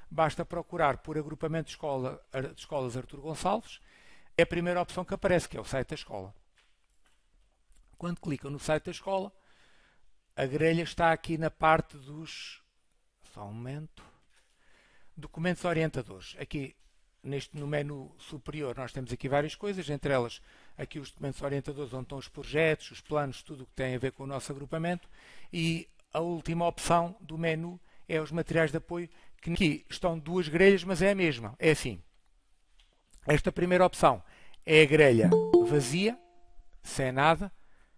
basta procurar por agrupamento de escolas Artur Gonçalves. É a primeira opção que aparece, que é o site da escola. Quando clicam no site da escola, a grelha está aqui na parte dos... Só um momento. Documentos orientadores. Aqui no menu superior nós temos aqui várias coisas, entre elas aqui os documentos orientadores onde estão os projetos, os planos, tudo o que tem a ver com o nosso agrupamento, e a última opção do menu é os materiais de apoio, que aqui estão duas grelhas, mas é a mesma. É assim. Esta primeira opção é a grelha vazia, sem nada,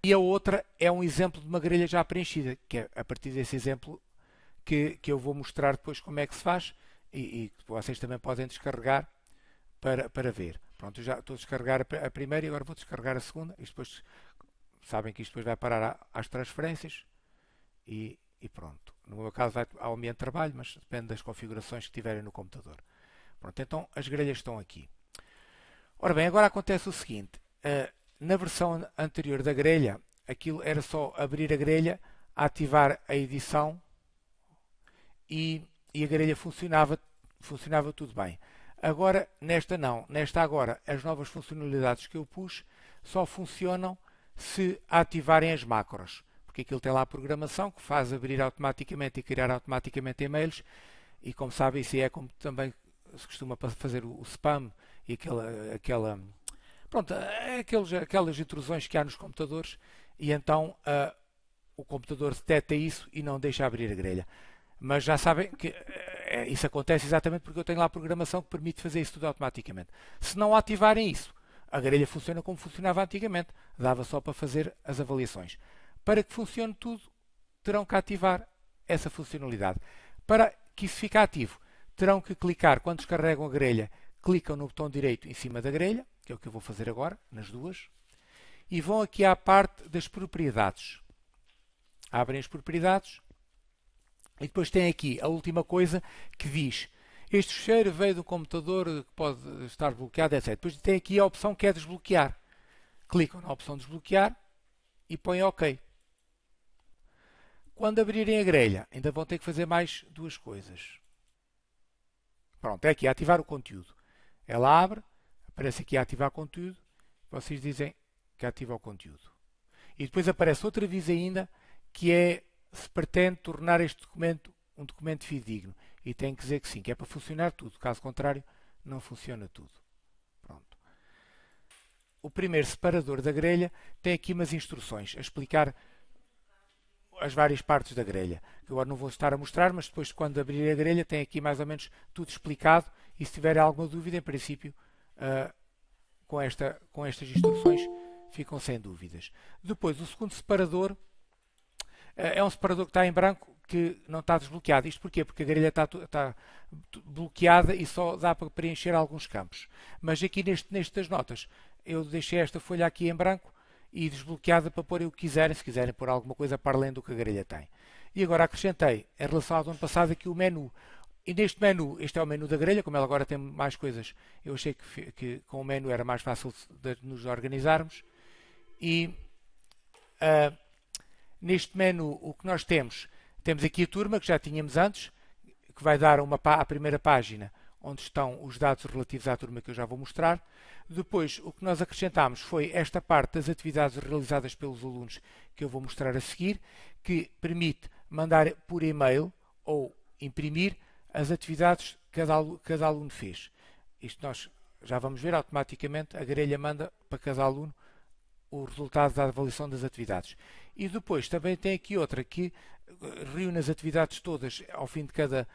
e a outra é um exemplo de uma grelha já preenchida, que é a partir desse exemplo que eu vou mostrar depois como é que se faz, e vocês também podem descarregar para ver. Pronto, eu já estou a descarregar a primeira e agora vou descarregar a segunda. Isto depois, sabem que isto depois vai parar às transferências e pronto. No meu caso vai ao ambiente de trabalho, mas depende das configurações que tiverem no computador. Pronto, então as grelhas estão aqui. Ora bem, agora acontece o seguinte. Na versão anterior da grelha, aquilo era só abrir a grelha, ativar a edição e a grelha funcionava tudo bem. Agora, nesta não. Nesta agora, as novas funcionalidades que eu pus só funcionam se ativarem as macros. Porque aquilo tem lá a programação que faz abrir automaticamente e criar automaticamente e-mails. E como sabem, isso é como também se costuma fazer o spam e aquelas intrusões que há nos computadores. E então o computador detecta isso e não deixa abrir a grelha. Mas já sabem que isso acontece exatamente porque eu tenho lá a programação que permite fazer isso tudo automaticamente. Se não ativarem isso, a grelha funciona como funcionava antigamente. Dava só para fazer as avaliações. Para que funcione tudo, terão que ativar essa funcionalidade. Para que isso fique ativo, terão que clicar, quando descarregam a grelha, clicam no botão direito em cima da grelha, que é o que eu vou fazer agora, nas duas, e vão aqui à parte das propriedades. Abrem as propriedades. E depois tem aqui a última coisa que diz: este fecheiro veio do computador que pode estar bloqueado, etc. Depois tem aqui a opção que é desbloquear. Clicam na opção desbloquear e põem OK. Quando abrirem a grelha, ainda vão ter que fazer mais duas coisas. Pronto, é aqui ativar o conteúdo. Ela abre, aparece aqui ativar conteúdo, vocês dizem que ativa o conteúdo. E depois aparece outro aviso ainda, que é se pretende tornar este documento um documento fidedigno. E tem que dizer que sim, que é para funcionar tudo. Caso contrário, não funciona tudo. Pronto. O primeiro separador da grelha tem aqui umas instruções a explicar as várias partes da grelha. Que agora não vou estar a mostrar, mas depois, quando abrir a grelha, tem aqui mais ou menos tudo explicado. E se tiver alguma dúvida, em princípio, com estas instruções, ficam sem dúvidas. Depois, o segundo separador é um separador que está em branco, que não está desbloqueado. Isto porquê? Porque a grelha está bloqueada e só dá para preencher alguns campos. Mas aqui neste das notas, eu deixei esta folha aqui em branco e desbloqueada para pôr o que quiserem, se quiserem pôr alguma coisa para além do que a grelha tem. E agora acrescentei, em relação ao ano passado, aqui o menu. E neste menu, este é o menu da grelha, como ela agora tem mais coisas, eu achei que com o menu era mais fácil de nos organizarmos. E neste menu, o que nós temos aqui a turma, que já tínhamos antes, que vai dar a primeira página, onde estão os dados relativos à turma que eu já vou mostrar. Depois, o que nós acrescentámos foi esta parte das atividades realizadas pelos alunos, que eu vou mostrar a seguir, que permite mandar por e-mail ou imprimir as atividades que cada aluno fez. Isto nós já vamos ver automaticamente, a grelha manda para cada aluno o resultado da avaliação das atividades. E depois também tem aqui outra que reúne as atividades todas ao fim de cada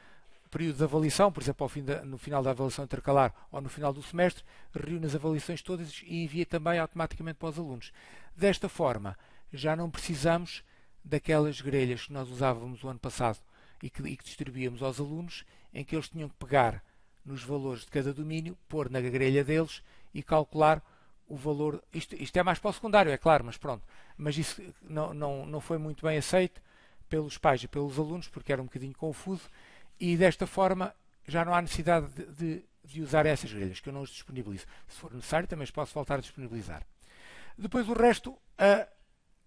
período de avaliação, por exemplo, no final da avaliação intercalar ou no final do semestre, reúne as avaliações todas e envia também automaticamente para os alunos. Desta forma, já não precisamos daquelas grelhas que nós usávamos o ano passado e que distribuíamos aos alunos, em que eles tinham que pegar nos valores de cada domínio, pôr na grelha deles e calcular o valor. Isto é mais para o secundário, é claro, mas pronto. Mas isso não foi muito bem aceito pelos pais e pelos alunos, porque era um bocadinho confuso, e desta forma já não há necessidade de usar essas grelhas, que eu não os disponibilizo. Se for necessário, também os posso voltar a disponibilizar. Depois o resto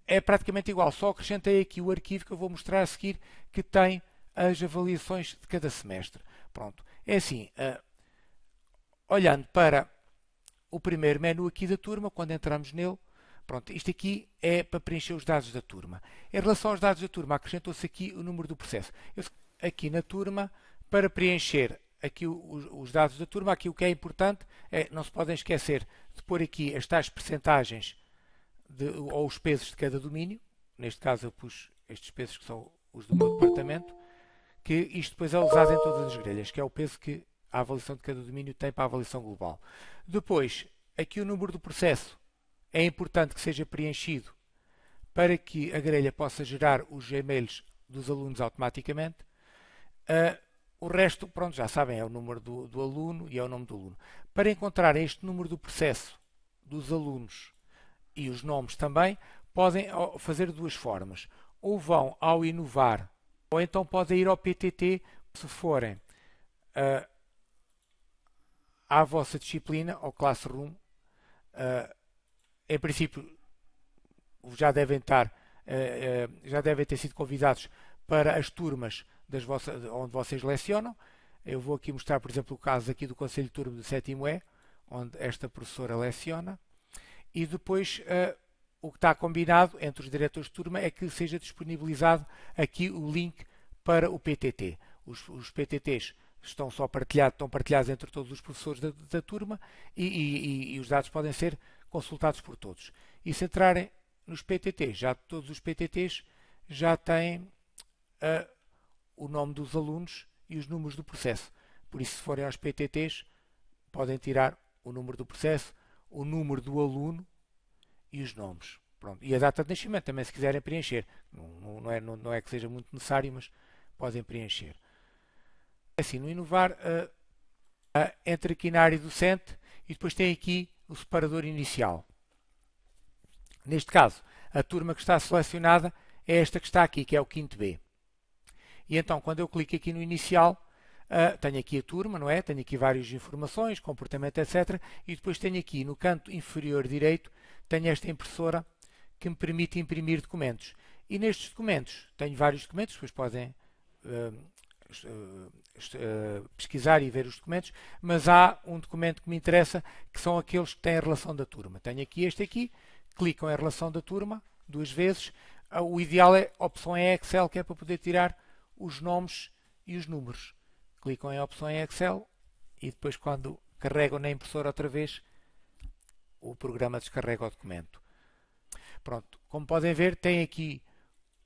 é praticamente igual, só acrescentei aqui o arquivo que eu vou mostrar a seguir, que tem as avaliações de cada semestre. Pronto. É assim, olhando para o primeiro menu aqui da turma, quando entramos nele, pronto, isto aqui é para preencher os dados da turma. Em relação aos dados da turma, acrescentou-se aqui o número do processo. Aqui na turma, para preencher aqui os dados da turma, aqui o que é importante é, não se podem esquecer de pôr aqui as tais percentagens ou os pesos de cada domínio. Neste caso eu pus estes pesos que são os do meu departamento, que isto depois é usado em todas as grelhas, que é o peso que a avaliação de cada domínio tem para a avaliação global. Depois, aqui o número do processo é importante que seja preenchido para que a grelha possa gerar os e-mails dos alunos automaticamente. O resto, pronto, já sabem, é o número do aluno e é o nome do aluno. Para encontrar este número do processo dos alunos e os nomes também, podem fazer de duas formas. Ou vão ao Inovar, ou então podem ir ao PTT, se forem à vossa disciplina, ao Classroom. Em princípio, já devem ter sido convidados para as turmas onde vocês lecionam. Eu vou aqui mostrar, por exemplo, o caso aqui do Conselho de Turma do 7º E, onde esta professora leciona. E depois, o que está combinado entre os diretores de turma é que seja disponibilizado aqui o link para o PTT. Os PTTs estão partilhados entre todos os professores da turma e os dados podem ser consultados por todos. E se entrarem nos PTTs, todos os PTTs já têm o nome dos alunos e os números do processo. Por isso, se forem aos PTTs, podem tirar o número do processo, o número do aluno e os nomes. Pronto. E a data de nascimento também, se quiserem preencher. Não é que seja muito necessário, mas podem preencher. Assim, no Inovar, entra aqui na área docente e depois tem aqui o separador inicial. Neste caso, a turma que está selecionada é esta que está aqui, que é o 5º B. E então, quando eu clico aqui no inicial, tenho aqui a turma, não é? Tenho aqui várias informações, comportamento, etc. E depois tenho aqui no canto inferior direito, tenho esta impressora que me permite imprimir documentos. E nestes documentos, tenho vários documentos, depois podem pesquisar e ver os documentos, mas há um documento que me interessa, que são aqueles que têm a relação da turma. Tenho aqui este aqui, clicam em relação da turma, 2 vezes. O ideal é a opção em Excel, que é para poder tirar os nomes e os números. Clicam em opção em Excel e depois, quando carregam na impressora outra vez, o programa descarrega o documento. Pronto, como podem ver, tem aqui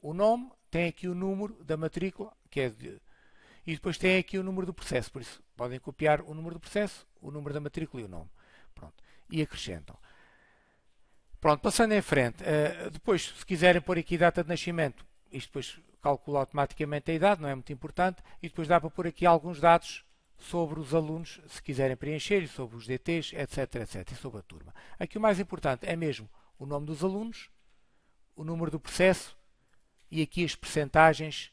o nome, tem aqui o número da matrícula, e depois tem aqui o número do processo. Por isso, podem copiar o número do processo, o número da matrícula e o nome. Pronto, e acrescentam. Pronto, passando em frente. Depois, se quiserem pôr aqui data de nascimento, isto depois calcula automaticamente a idade, não é muito importante, e depois dá para pôr aqui alguns dados sobre os alunos, se quiserem preencher, e sobre os DTs, etc, etc, e sobre a turma. Aqui o mais importante é mesmo o nome dos alunos, o número do processo e aqui as percentagens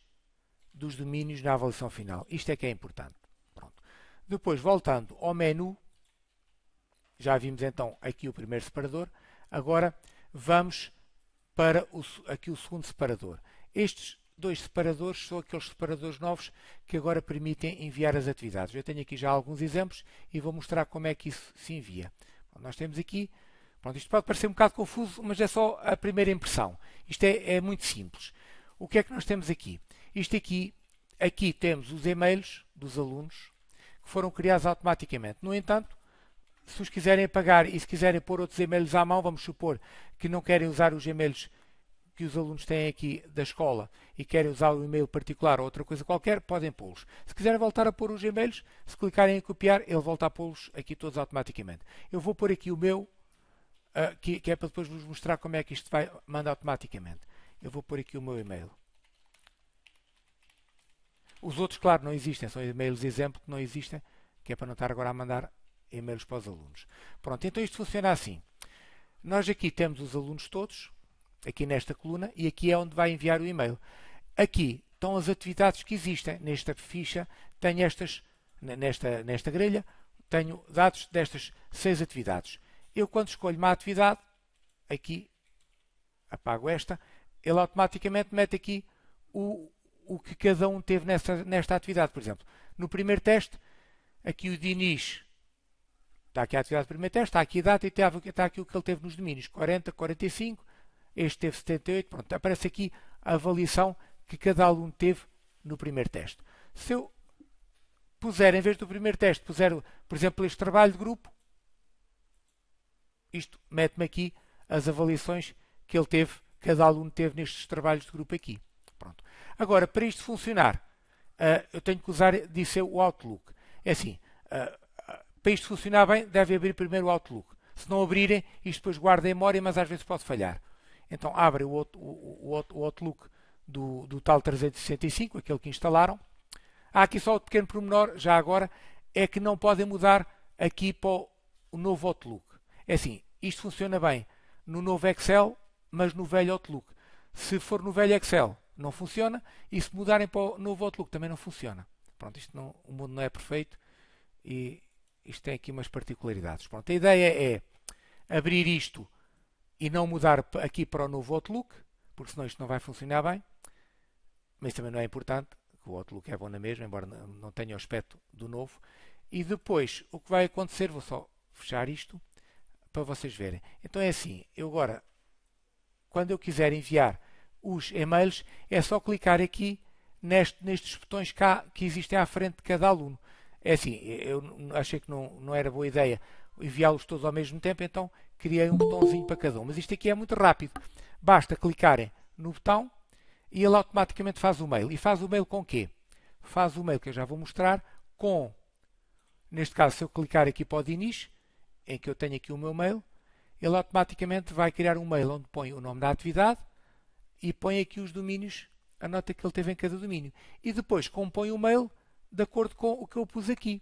dos domínios na avaliação final. Isto é que é importante. Pronto. Depois, voltando ao menu, já vimos então aqui o primeiro separador, agora vamos para aqui o segundo separador. Estes 2 separadores são aqueles separadores novos que agora permitem enviar as atividades. Eu tenho aqui já alguns exemplos e vou mostrar como é que isso se envia. Bom, nós temos aqui, pronto, isto pode parecer um bocado confuso, mas é só a primeira impressão. Isto é muito simples. O que é que nós temos aqui? Isto aqui temos os e-mails dos alunos que foram criados automaticamente. No entanto, se os quiserem apagar e se quiserem pôr outros e-mails à mão, vamos supor que não querem usar os e-mails que os alunos têm aqui da escola e querem usar o e-mail particular ou outra coisa qualquer, podem pô-los. Se quiserem voltar a pôr os e-mails, se clicarem em copiar, ele volta a pô-los aqui todos automaticamente. Eu vou pôr aqui o meu, que é para depois vos mostrar como é que isto vai mandar automaticamente. Eu vou pôr aqui o meu e-mail. Os outros, claro, não existem, são e-mails exemplo que não existem, que é para não estar agora a mandar e-mails para os alunos. Pronto, então isto funciona assim. Nós aqui temos os alunos todos, aqui nesta coluna, e aqui é onde vai enviar o e-mail. Aqui estão as atividades que existem. Nesta ficha tenho nesta grelha, tenho dados destas 6 atividades. Eu, quando escolho uma atividade, aqui, apago esta, ele automaticamente mete aqui o que cada um teve nesta atividade. Por exemplo, no primeiro teste, aqui o Diniz, está aqui a atividade do primeiro teste, está aqui a data e está aqui o que ele teve nos domínios, 40, 45, este teve 78, pronto, aparece aqui a avaliação que cada aluno teve no primeiro teste. Se eu puser, em vez do primeiro teste, puser, por exemplo, este trabalho de grupo, isto mete-me aqui as avaliações que ele teve, cada aluno teve nestes trabalhos de grupo aqui. Pronto. Agora, para isto funcionar, eu tenho que usar, disse eu, o Outlook. É assim, para isto funcionar bem, deve abrir primeiro o Outlook. Se não abrirem, isto depois guarda em memória, mas às vezes pode falhar. Então, abrem o Outlook do tal 365, aquele que instalaram. Há aqui só o pequeno pormenor, já agora, é que não podem mudar aqui para o novo Outlook. É assim, isto funciona bem no novo Excel, mas no velho Outlook. Se for no velho Excel, não funciona, e se mudarem para o novo Outlook, também não funciona. Pronto, o mundo não é perfeito e isto tem aqui umas particularidades. Pronto, a ideia é abrir isto e não mudar aqui para o novo Outlook, porque senão isto não vai funcionar bem, mas também não é importante, o Outlook é bom na mesma, embora não tenha o aspecto do novo. E depois, o que vai acontecer, vou só fechar isto, para vocês verem. Então é assim, eu agora, quando eu quiser enviar os e-mails, é só clicar aqui nestes botões cá que existem à frente de cada aluno. É assim, eu achei que não era boa ideia enviá-los todos ao mesmo tempo, então criei um botãozinho para cada um. Mas isto aqui é muito rápido. Basta clicarem no botão e ele automaticamente faz o mail. E faz o mail com o quê? Faz o mail que eu já vou mostrar com, neste caso, se eu clicar aqui para o Diniz, em que eu tenho aqui o meu mail, ele automaticamente vai criar um mail onde põe o nome da atividade e põe aqui os domínios, a nota que ele teve em cada domínio. E depois compõe o mail de acordo com o que eu pus aqui.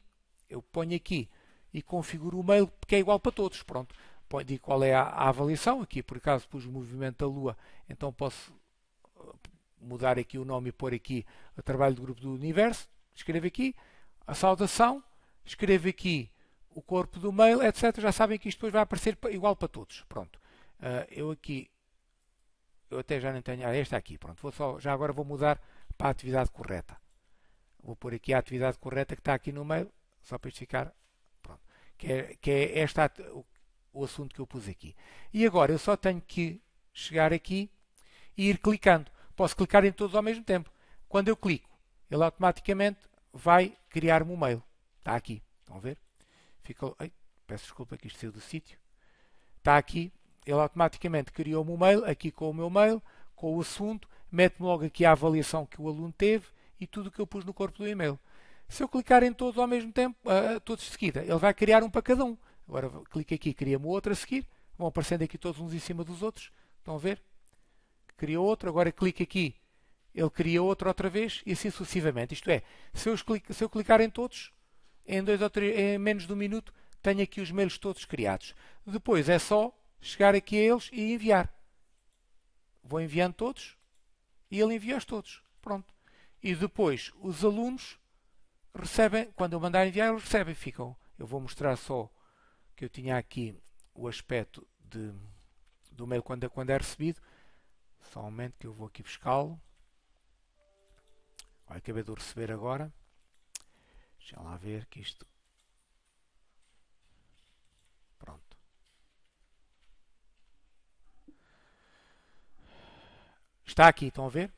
Eu ponho aqui e configuro o mail que é igual para todos. Pronto. Digo qual é a avaliação. Aqui, por acaso, pus o movimento da Lua, então posso mudar aqui o nome e pôr aqui o trabalho do grupo do universo. Escrevo aqui a saudação, escrevo aqui o corpo do mail, etc. Já sabem que isto depois vai aparecer igual para todos. Pronto. Eu aqui, eu até já não tenho, esta aqui, pronto. Já agora vou mudar para a atividade correta. Vou pôr aqui a atividade correta que está aqui no mail, só para isto ficar, pronto. Que é o assunto que eu pus aqui. E agora eu só tenho que chegar aqui e ir clicando. Posso clicar em todos ao mesmo tempo. Quando eu clico, ele automaticamente vai criar-me um mail. Está aqui, estão a ver? Peço desculpa que isto saiu do sítio. Está aqui, ele automaticamente criou-me um mail, aqui com o meu mail, com o assunto, mete-me logo aqui a avaliação que o aluno teve e tudo o que eu pus no corpo do e-mail. Se eu clicar em todos ao mesmo tempo, todos de seguida, ele vai criar um para cada um. Agora clico aqui, cria-me outro a seguir, vão aparecendo aqui todos uns em cima dos outros, estão a ver? Cria outro, agora clico aqui, ele cria outro outra vez e assim sucessivamente. Isto é, se eu clicar em todos, em menos de um minuto, tenho aqui os mails todos criados. Depois é só chegar aqui a eles e enviar. Vou enviando todos e ele envia-os todos. Pronto. E depois os alunos recebem, quando eu mandar enviar, eles recebem. Ficam. Eu vou mostrar só que eu tinha aqui o aspecto do mail quando é recebido. Só um momento que eu vou aqui buscá-lo. Acabei de o receber agora. Deixa lá ver que isto... Pronto. Está aqui, estão a ver?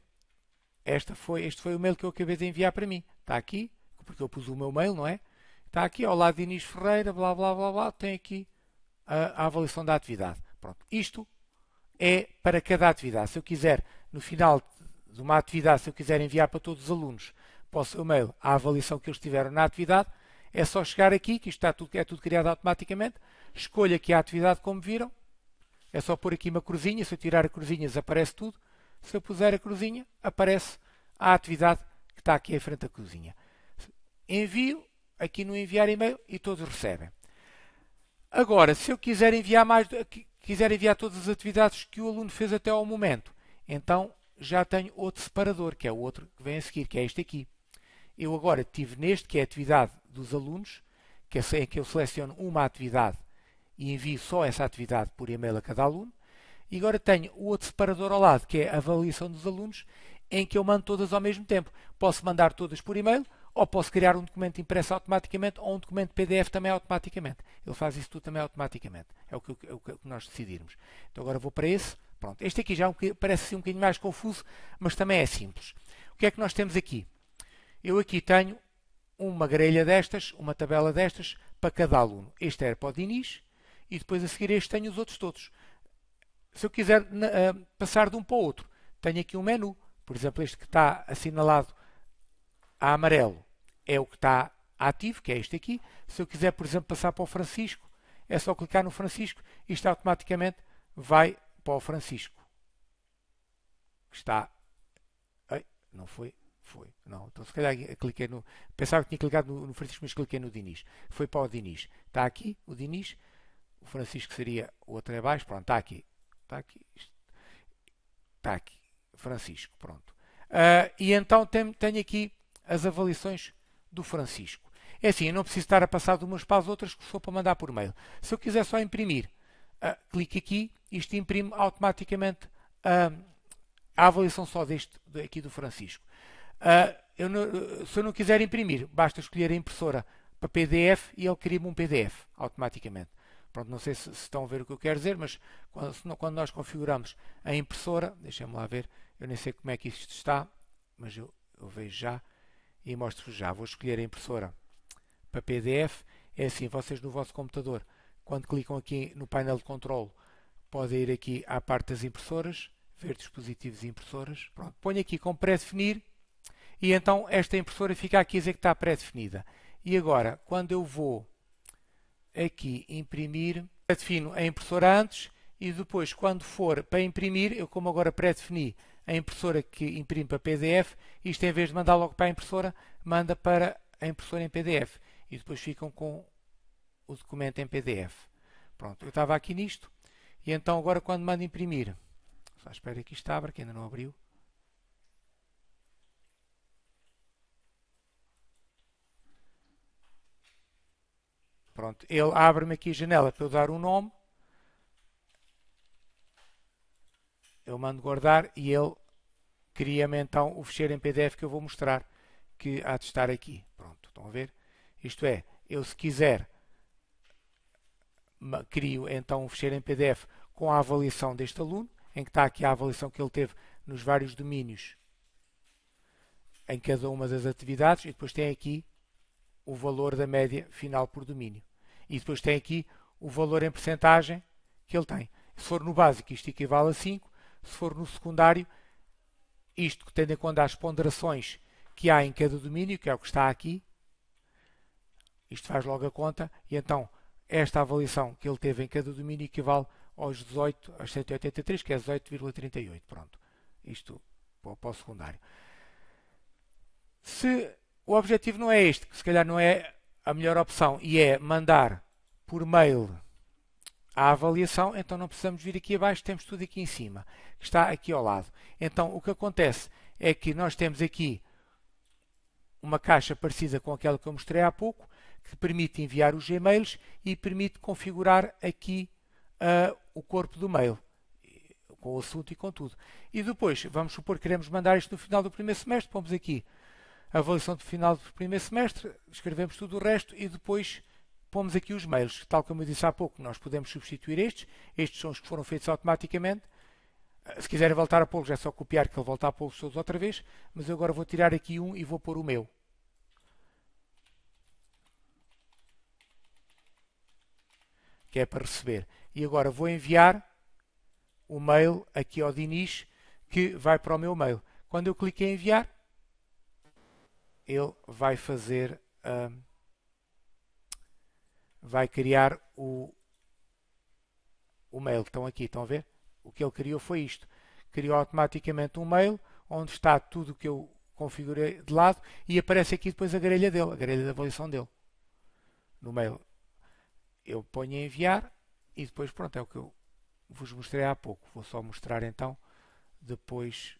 Este foi o mail que eu acabei de enviar para mim. Está aqui, porque eu pus o meu mail, não é? Está aqui ao lado de Inês Ferreira, blá blá blá blá, tem aqui a avaliação da atividade. Pronto. Isto é para cada atividade. Se eu quiser, no final de uma atividade, se eu quiser enviar para todos os alunos para o seu mail a avaliação que eles tiveram na atividade, é só chegar aqui, que isto é tudo criado automaticamente, escolho aqui a atividade como viram, é só pôr aqui uma cruzinha, se eu tirar a cruzinha desaparece tudo, se eu puser a cruzinha, aparece a atividade que está aqui em frente à cruzinha. Envio, aqui no enviar e-mail e todos recebem. Agora, se eu quiser enviar todas as atividades que o aluno fez até ao momento, então já tenho outro separador, que é o outro que vem a seguir, que é este aqui. Eu agora tive neste, que é a atividade dos alunos, que é em que eu seleciono uma atividade e envio só essa atividade por e-mail a cada aluno. E agora tenho o outro separador ao lado, que é a avaliação dos alunos, em que eu mando todas ao mesmo tempo. Posso mandar todas por e-mail ou posso criar um documento impresso automaticamente ou um documento PDF também automaticamente. Ele faz isso tudo também automaticamente. É o que nós decidirmos. Então agora vou para esse. Pronto. Este aqui já parece um bocadinho mais confuso, mas também é simples. O que é que nós temos aqui? Eu aqui tenho uma grelha destas, uma tabela destas, para cada aluno. Este era para o Dinis e depois a seguir este tenho os outros todos. Se eu quiser passar de um para o outro, tenho aqui um menu. Por exemplo, este que está assinalado a amarelo é o que está ativo, que é este aqui. Se eu quiser, por exemplo, passar para o Francisco, é só clicar no Francisco e isto automaticamente vai para o Francisco. Está... Ei, não foi? Foi. Não, então se calhar cliquei no... Pensava que tinha clicado no Francisco, mas cliquei no Dinis. Foi para o Dinis. Está aqui o Dinis. O Francisco seria o outro é baixo. Pronto, está aqui. Está aqui. Está aqui. Francisco. Pronto. E então tenho aqui as avaliações do Francisco. É assim, eu não preciso estar a passar de umas para as outras, que sou para mandar por mail. Se eu quiser só imprimir, clique aqui, isto imprime automaticamente a avaliação só deste aqui do Francisco. Se eu não quiser imprimir, basta escolher a impressora para PDF e ele cria-me um PDF automaticamente. Pronto, não sei se estão a ver o que eu quero dizer, mas quando nós configuramos a impressora, deixem-me lá ver, eu nem sei como é que isto está, mas eu vejo já e mostro-vos já. Vou escolher a impressora para PDF. É assim, vocês no vosso computador, quando clicam aqui no painel de controle, podem ir aqui à parte das impressoras, ver dispositivos e impressoras. Pronto, ponho aqui com pré-definir e então esta impressora fica aqui a dizer que está pré-definida. E agora, quando eu vou aqui imprimir, pré-defino a impressora antes e depois, quando for para imprimir, eu como agora pré-defini a impressora que imprime para PDF, isto em vez de mandar logo para a impressora, manda para a impressora em PDF. E depois ficam com o documento em PDF. Pronto, eu estava aqui nisto. E então agora quando mando imprimir, só espero que isto abra, que ainda não abriu. Pronto, ele abre-me aqui a janela para eu dar um nome. Eu mando guardar e ele cria-me então o ficheiro em PDF que eu vou mostrar que há de estar aqui. Pronto, estão a ver? Isto é, eu se quiser crio então um ficheiro em PDF com a avaliação deste aluno, em que está aqui a avaliação que ele teve nos vários domínios em cada uma das atividades e depois tem aqui o valor da média final por domínio. E depois tem aqui o valor em percentagem que ele tem. Se for no básico, isto equivale a 5. Se for no secundário, isto tendo em conta as ponderações que há em cada domínio, que é o que está aqui, isto faz logo a conta, e então esta avaliação que ele teve em cada domínio equivale aos 18, aos 183, que é 18,38. Pronto. Isto para o secundário. Se o objetivo não é este, que se calhar não é a melhor opção, e é mandar por mail a avaliação, então não precisamos vir aqui abaixo, temos tudo aqui em cima, que está aqui ao lado. Então o que acontece é que nós temos aqui uma caixa parecida com aquela que eu mostrei há pouco, que permite enviar os e-mails e permite configurar aqui o corpo do mail, com o assunto e com tudo. E depois, vamos supor que queremos mandar isto no final do primeiro semestre, pomos aqui a avaliação do final do primeiro semestre, escrevemos tudo o resto e depois pomos aqui os mails. Tal como eu disse há pouco, nós podemos substituir estes. Estes são os que foram feitos automaticamente. Se quiserem voltar a pô-los, é só copiar que ele volta a pô-los todos outra vez. Mas eu agora vou tirar aqui um e vou pôr o meu. Que é para receber. E agora vou enviar o mail aqui ao Dinis, que vai para o meu mail. Quando eu clico em enviar, ele vai fazer... vai criar o mail. Estão aqui, estão a ver? O que ele criou foi isto. Criou automaticamente um mail onde está tudo o que eu configurei de lado e aparece aqui depois a grelha dele, a grelha da avaliação dele. No mail eu ponho em enviar e depois pronto, é o que eu vos mostrei há pouco. Vou só mostrar então depois.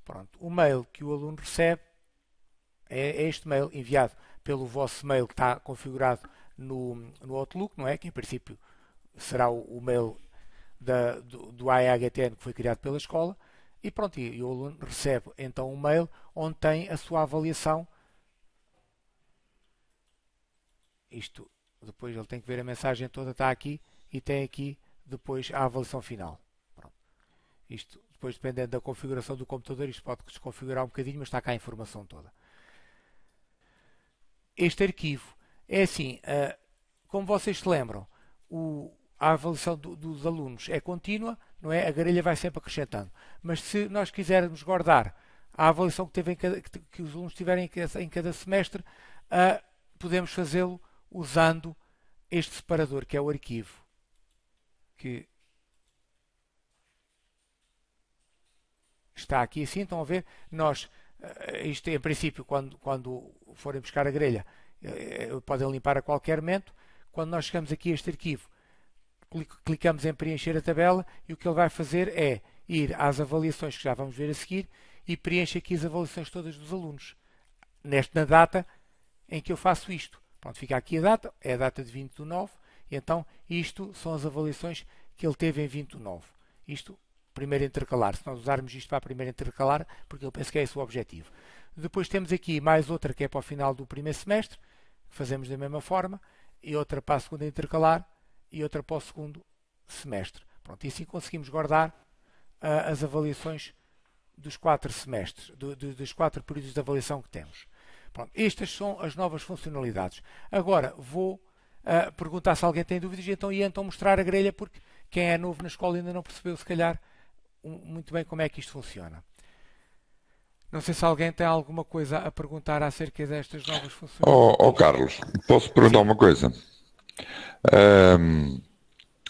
Pronto, o mail que o aluno recebe é este mail enviado pelo vosso mail que está configurado no Outlook, não é? Que em princípio será o mail do AEHTN que foi criado pela escola. e pronto, e o aluno recebe então um mail onde tem a sua avaliação. Isto, depois ele tem que ver a mensagem toda, está aqui, e tem aqui depois a avaliação final. Pronto. Isto, depois dependendo da configuração do computador, isto pode desconfigurar um bocadinho, mas está cá a informação toda. Este arquivo é assim, como vocês se lembram, a avaliação dos alunos é contínua, não é? A grelha vai sempre acrescentando. Mas se nós quisermos guardar a avaliação que os alunos tiverem em cada semestre, podemos fazê-lo usando este separador, que é o arquivo. Que está aqui assim, estão a ver? Nós, isto em princípio, quando forem buscar a grelha, podem limpar a qualquer momento. Quando nós chegamos aqui a este arquivo, clicamos em preencher a tabela e o que ele vai fazer é ir às avaliações que já vamos ver a seguir e preenche aqui as avaliações todas dos alunos. Na data em que eu faço isto. Pronto, fica aqui a data, é a data de 20/9, e então isto são as avaliações que ele teve em 20/9. Isto, primeiro intercalar, se nós usarmos isto para a primeira intercalar, porque eu penso que é esse o objetivo. Depois temos aqui mais outra que é para o final do primeiro semestre, fazemos da mesma forma, e outra para a segunda intercalar, e outra para o segundo semestre. Pronto, e assim conseguimos guardar as avaliações dos 4 semestres, dos 4 períodos de avaliação que temos. Pronto, estas são as novas funcionalidades. Agora vou perguntar se alguém tem dúvidas e então mostrar a grelha, porque quem é novo na escola ainda não percebeu, se calhar, muito bem como é que isto funciona. Não sei se alguém tem alguma coisa a perguntar acerca destas novas funcionalidades. Carlos, posso perguntar uma coisa?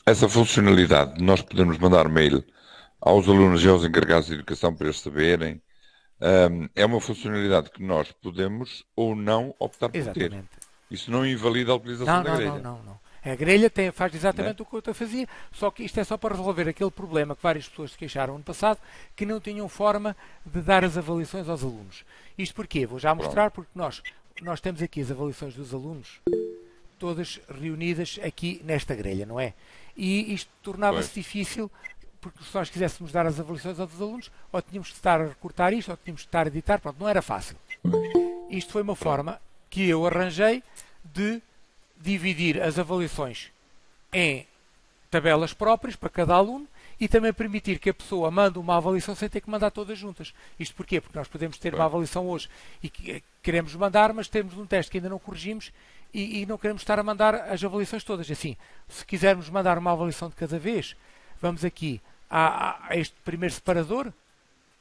Essa funcionalidade, nós podemos mandar mail aos alunos e aos encarregados de educação para eles saberem, é uma funcionalidade que nós podemos ou não optar por ter. Exatamente. Isso não invalida a utilização da grelha. Não. A grelha faz exatamente o que eu fazia, só que isto é só para resolver aquele problema que várias pessoas se queixaram ano passado, que não tinham forma de dar as avaliações aos alunos. Isto porquê? Vou já mostrar, porque nós temos aqui as avaliações dos alunos, todas reunidas aqui nesta grelha, não é? E isto tornava-se difícil, porque se nós quiséssemos dar as avaliações aos alunos, ou tínhamos de estar a recortar isto, ou tínhamos de estar a editar, pronto, não era fácil. Isto foi uma forma que eu arranjei de dividir as avaliações em tabelas próprias para cada aluno e também permitir que a pessoa mande uma avaliação sem ter que mandar todas juntas. Isto porquê? Porque nós podemos ter uma avaliação hoje e queremos mandar, mas temos um teste que ainda não corrigimos e não queremos estar a mandar as avaliações todas. Assim, se quisermos mandar uma avaliação de cada vez, vamos aqui a este primeiro separador,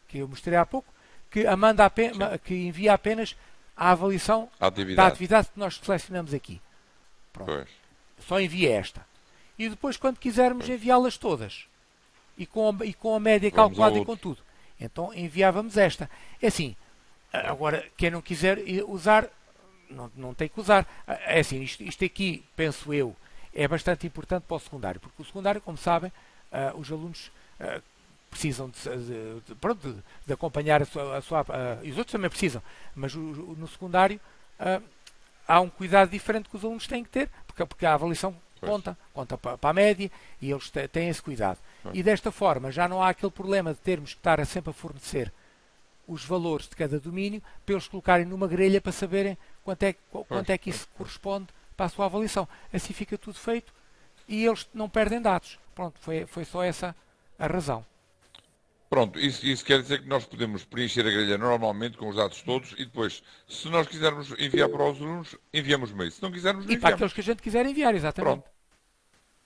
que eu mostrei há pouco, que envia apenas a avaliação da atividade que nós selecionamos aqui. Pronto. Só envia esta. E depois, quando quisermos enviá-las todas, e com a média calculada e com tudo, então enviávamos esta. É assim, agora, quem não quiser usar, não tem que usar. É assim, isto aqui, penso eu, é bastante importante para o secundário, porque o secundário, como sabem, os alunos precisam de acompanhar a sua e os outros também precisam, mas no secundário há um cuidado diferente que os alunos têm que ter, porque a avaliação conta para a média e eles têm esse cuidado. E desta forma já não há aquele problema de termos que estar sempre a fornecer os valores de cada domínio para eles colocarem numa grelha para saberem quanto é que isso corresponde para a sua avaliação. Assim fica tudo feito e eles não perdem dados. Pronto, foi só essa a razão. Pronto, isso quer dizer que nós podemos preencher a grelha normalmente com os dados todos e depois, se nós quisermos enviar para os alunos, enviamos mail. Se não quisermos, não enviamos. E para aqueles que a gente quiser enviar, exatamente.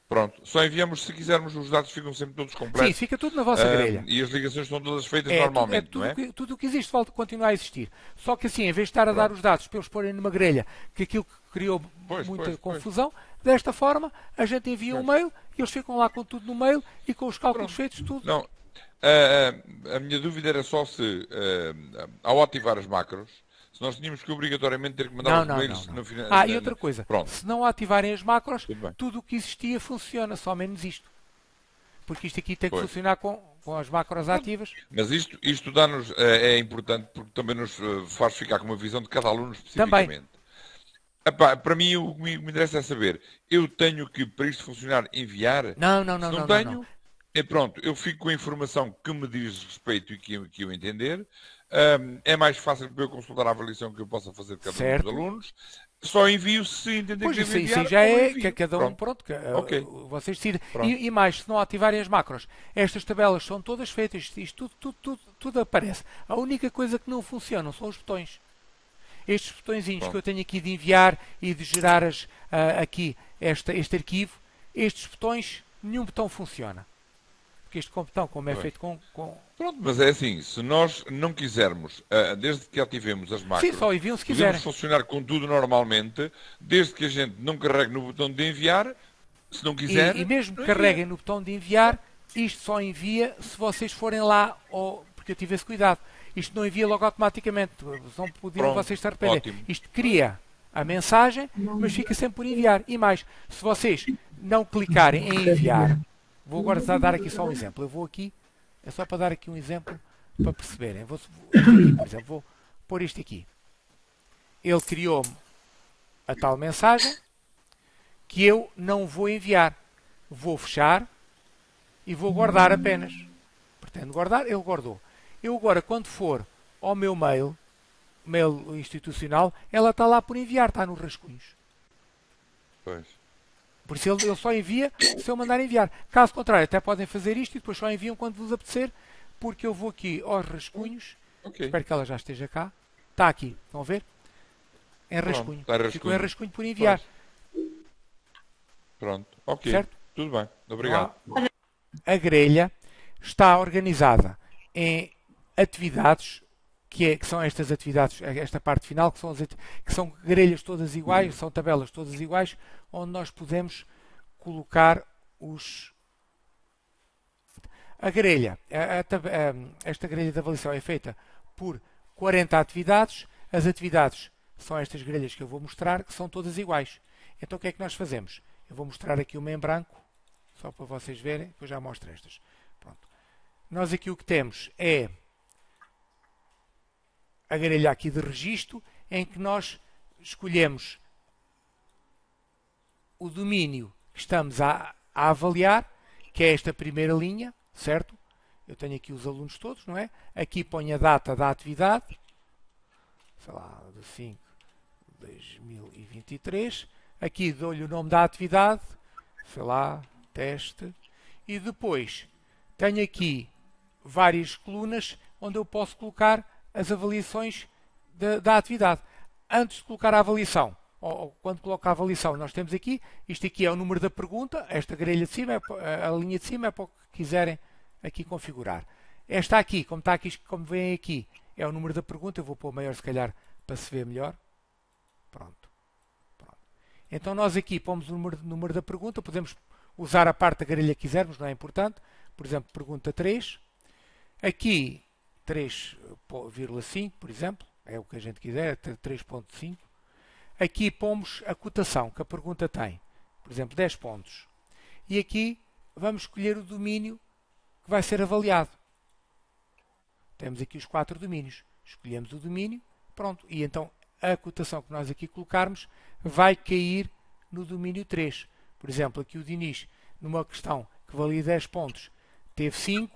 Pronto. Só enviamos se quisermos, os dados ficam sempre todos completos. Sim, fica tudo na vossa grelha. E as ligações estão todas feitas normalmente, não é? Tudo o que existe continua a existir. Só que assim, em vez de estar a dar os dados para eles porem numa grelha, que aquilo que criou muita confusão, desta forma, a gente envia um mail e eles ficam lá com tudo no mail e com os cálculos feitos, tudo. Não. A minha dúvida era só se, ao ativar as macros, se nós tínhamos que obrigatoriamente ter que mandar os mails no final. E outra coisa, se não ativarem as macros, tudo o que existia funciona, só menos isto. Porque isto aqui tem que funcionar com as macros ativas. Mas isto dá-nos, é importante porque também nos faz ficar com uma visão de cada aluno especificamente. Também. Para mim, o que me interessa é saber, eu tenho que, para isto funcionar, enviar? Não. Tenho... E pronto, eu fico com a informação que me diz respeito e que eu entender. É mais fácil para eu consultar a avaliação que eu possa fazer de cada um dos certo? alunos. Só envio se entender que Pois devo isso aí enviar já ou não é que envio. cada um, Pronto, pronto, ok, vocês decidem. pronto, E mais, se não ativarem as macros, estas tabelas são todas feitas, isto tudo aparece. A única coisa que não funcionam são os botões. Estes botõezinhos que eu pronto. tenho aqui de enviar e de gerar aqui este arquivo, estes botões, nenhum botão funciona. Porque este botão, como é Pois. feito com... Pronto, mas é assim, se nós não quisermos, desde que ativemos as Sim, macros, só enviam se podemos quiserem. funcionar com tudo normalmente, desde que a gente não carregue no botão de enviar, se não E quiser, mesmo que não envia. carreguem no botão de enviar, isto só envia se vocês forem lá, porque eu tive esse cuidado. Isto não envia logo automaticamente, não podiam Pronto, vocês se arrepender. ótimo. Isto cria a mensagem, mas fica sempre por enviar. E mais, se vocês não clicarem em enviar, vou agora dar aqui só um exemplo. Eu vou aqui, é só para dar aqui um exemplo para perceberem. Isto aqui, por exemplo, vou pôr isto aqui. Ele criou-me a tal mensagem que eu não vou enviar. Vou fechar e vou guardar apenas. Pretendo guardar, ele guardou. Eu agora, quando for ao meu mail institucional, ela está lá por enviar, está nos rascunhos. Pois. Por isso ele só envia se eu mandar enviar. Caso contrário, até podem fazer isto e depois só enviam quando vos apetecer, porque eu vou aqui aos rascunhos. Ok. Espero que ela já esteja cá. Está aqui, estão a ver? Em Pronto, rascunho. está rascunho. Ficou em rascunho por enviar. Pois. Pronto, ok. Certo? Tudo bem, obrigado. A grelha está organizada em atividades, que são estas atividades, esta parte final, que são grelhas todas iguais, são tabelas todas iguais, onde nós podemos colocar os... A grelha, esta grelha de avaliação é feita por 40 atividades. As atividades são estas grelhas que eu vou mostrar, que são todas iguais. Então o que é que nós fazemos? Eu vou mostrar aqui uma em branco, só para vocês verem, depois já mostro estas. Pronto. Nós aqui o que temos é a grelha aqui de registro, em que nós escolhemos o domínio que estamos a avaliar, que é esta primeira linha, certo? Eu tenho aqui os alunos todos, não é? Aqui ponho a data da atividade, sei lá, de 5 de 2023. Aqui dou-lhe o nome da atividade, sei lá, teste. E depois tenho aqui várias colunas onde eu posso colocar as avaliações da atividade. Antes de colocar a avaliação, ou quando coloco a avaliação, nós temos aqui, isto aqui é o número da pergunta, esta grelha de cima, a linha de cima é para o que quiserem aqui configurar. Esta aqui, como veem aqui, é o número da pergunta, eu vou pôr maior se calhar para se ver melhor. Pronto. Então nós aqui pomos o número da pergunta, podemos usar a parte da grelha que quisermos, não é importante. Por exemplo, pergunta 3. Aqui 3,5, por exemplo, é o que a gente quiser, 3,5. Aqui pomos a cotação que a pergunta tem, por exemplo, 10 pontos. E aqui vamos escolher o domínio que vai ser avaliado. Temos aqui os 4 domínios. Escolhemos o domínio, pronto. E então a cotação que nós aqui colocarmos vai cair no domínio 3. Por exemplo, aqui o Diniz, numa questão que valia 10 pontos, teve 5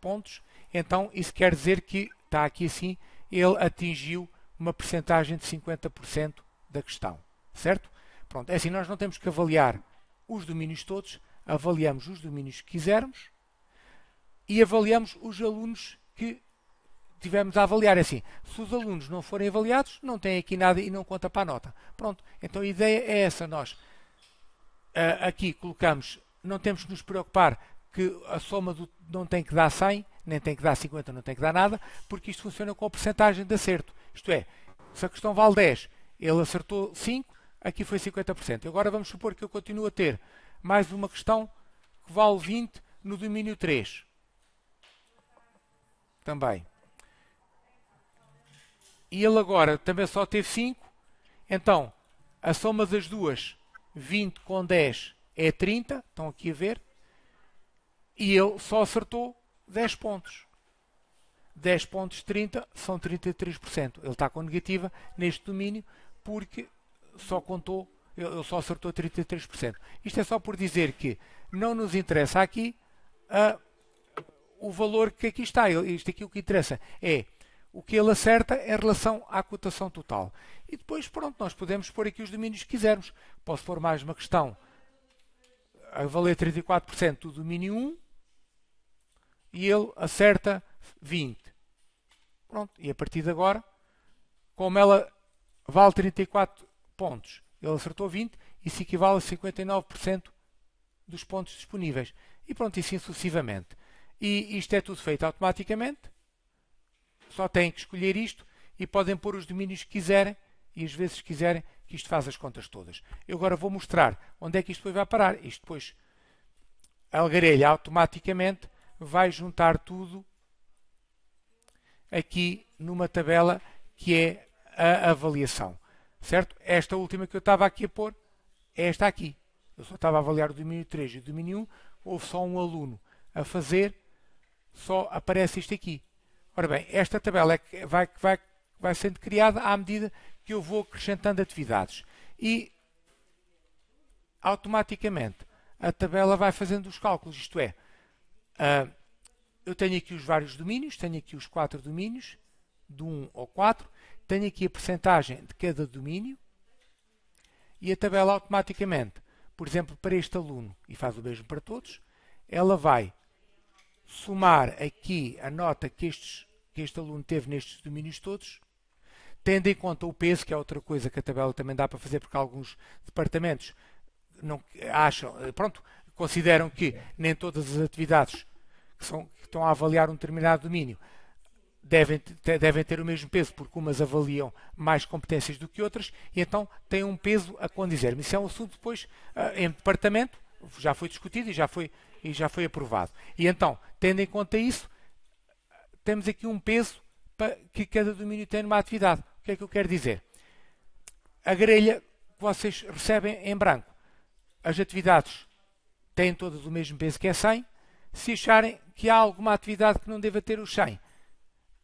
pontos. Então isso quer dizer que, está aqui assim, ele atingiu uma percentagem de 50% da questão. Certo? Pronto, é assim, nós não temos que avaliar os domínios todos, avaliamos os domínios que quisermos e avaliamos os alunos que tivemos a avaliar. É assim, se os alunos não forem avaliados, não tem aqui nada e não conta para a nota. Pronto, então a ideia é essa. Nós aqui colocamos, não temos que nos preocupar que a soma não tem que dar 100, nem tem que dar 50, não tem que dar nada, porque isto funciona com a percentagem de acerto. Isto é, se a questão vale 10, ele acertou 5, aqui foi 50%. Agora vamos supor que eu continuo a ter mais uma questão que vale 20 no domínio 3. Também. E ele agora também só teve 5, então a soma das duas, 20 com 10 é 30, estão aqui a ver, e ele só acertou 10 pontos. 10 pontos de 30 são 33%. Ele está com negativa neste domínio porque só contou ele só acertou 33%. Isto é só por dizer que não nos interessa aqui o valor que aqui está. Isto aqui o que interessa é o que ele acerta em relação à cotação total. E depois, pronto, nós podemos pôr aqui os domínios que quisermos. Posso pôr mais uma questão a valer 34% do domínio 1 e ele acerta 20%. Pronto, e a partir de agora, como ela vale 34 pontos, ele acertou 20, isso equivale a 59% dos pontos disponíveis. E pronto, e assim sucessivamente. E isto é tudo feito automaticamente. Só têm que escolher isto e podem pôr os domínios que quiserem e as vezes que quiserem, que isto faz as contas todas. Eu agora vou mostrar onde é que isto depois vai parar. Isto depois, a algarelha automaticamente vai juntar tudo aqui numa tabela que é a avaliação. Certo? Esta última que eu estava aqui a pôr é esta aqui. Eu só estava a avaliar o domínio 3 e o domínio 1. Houve só um aluno a fazer, só aparece isto aqui. Ora bem, esta tabela vai sendo criada à medida que eu vou acrescentando atividades. E automaticamente a tabela vai fazendo os cálculos. Isto é, eu tenho aqui os vários domínios, tenho aqui os 4 domínios, de 1 ao 4, tenho aqui a percentagem de cada domínio e a tabela automaticamente, por exemplo, para este aluno, e faz o mesmo para todos, ela vai somar aqui a nota que este aluno teve nestes domínios todos, tendo em conta o peso, que é outra coisa que a tabela também dá para fazer, porque alguns departamentos não acham, pronto, consideram que nem todas as atividades que estão a avaliar um determinado domínio devem ter o mesmo peso, porque umas avaliam mais competências do que outras, e então têm um peso a condizer. Isso é um assunto depois em departamento, já foi discutido e já foi aprovado. E então, tendo em conta isso, temos aqui um peso que cada domínio tem numa atividade. O que é que eu quero dizer? A grelha que vocês recebem em branco, as atividades têm todas o mesmo peso, que é 100. Se acharem que há alguma atividade que não deva ter os 100,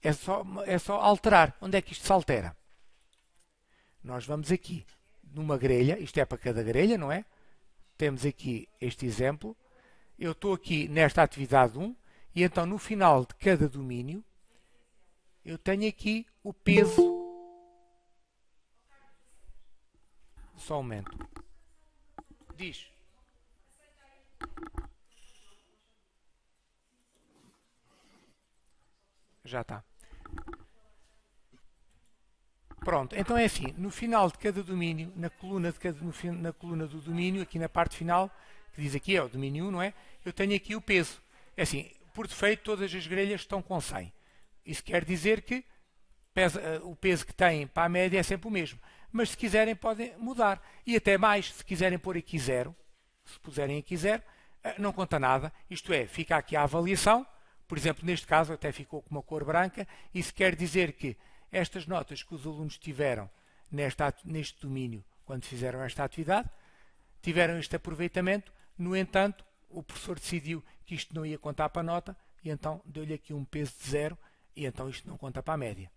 é só alterar. Onde é que isto se altera? Nós vamos aqui numa grelha, isto é para cada grelha, não é? Temos aqui este exemplo. Eu estou aqui nesta atividade 1 e então no final de cada domínio eu tenho aqui o peso. Só um momento. Diz. Já está. Pronto, então é assim, no final de cada domínio, na coluna do domínio, aqui na parte final, que diz aqui é o domínio 1, não é? Eu tenho aqui o peso. É assim, por defeito todas as grelhas estão com 100. Isso quer dizer que o peso que têm para a média é sempre o mesmo. Mas se quiserem podem mudar. E até mais, se quiserem pôr aqui 0, se puserem aqui 0, não conta nada. Isto é, fica aqui a avaliação. Por exemplo, neste caso até ficou com uma cor branca. Isso quer dizer que estas notas que os alunos tiveram neste domínio, quando fizeram esta atividade, tiveram este aproveitamento. No entanto, o professor decidiu que isto não ia contar para a nota e então deu-lhe aqui um peso de 0 e então isto não conta para a média.